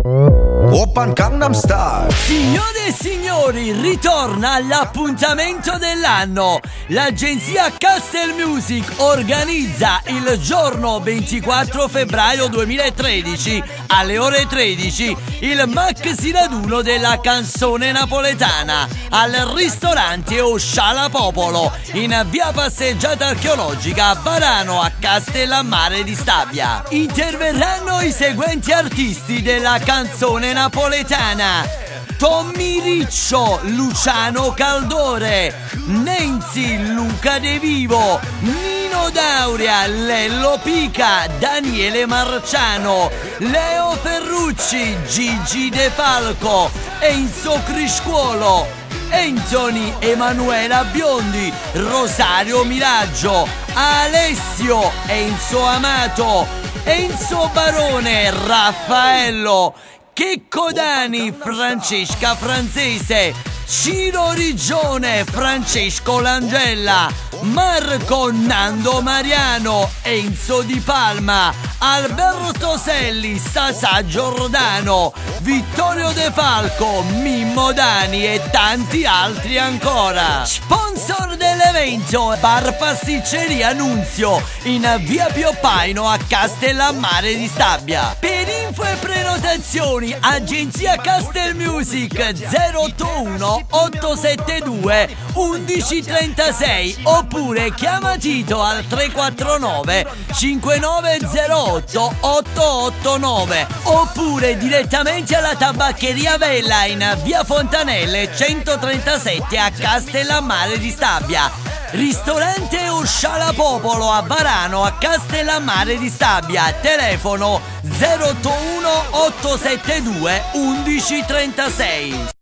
Oppan Gangnam Style. Signore e signori, ritorna all'appuntamento dell'anno. L'agenzia Castel Music organizza il giorno 24 febbraio 2013 alle ore 13 il maxi raduno della canzone napoletana al ristorante Osciala Popolo in via Passeggiata Archeologica a Varano a Castellammare di Stabia. Interverranno i seguenti artisti della canzone napoletana: Tommy Riccio, Luciano Caldore, Nenzi, Luca De Vivo, Nino Dauria, Lello Pica, Daniele Marciano, Leo Ferrucci, Gigi De Falco, Enzo Criscuolo, Anthony Emanuela Biondi, Rosario Miraggio, Alessio, Enzo Amato, Enzo Barone, Raffaello, Checco Dani, Francesca Franzese, Ciro Rigione, Francesco Langella, Marco Nando Mariano, Enzo Di Palma, Alberto Selli, Sasà Giordano, Vittorio De Falco, Mimmo Dani e tanti altri ancora. Sponsor dell'evento Bar Pasticceria Nunzio in via Pio Paino a Castellammare di Stabia. Per info e prenotazioni agenzia Castel Music 081 872 1136 oppure chiama Tito al 349 5908 889 oppure direttamente alla tabaccheria Vella in via Fontanelle 137 a Castellammare di Stabia. Ristorante Osciala Popolo a Varano a Castellammare di Stabia. Telefono 081 872 1136.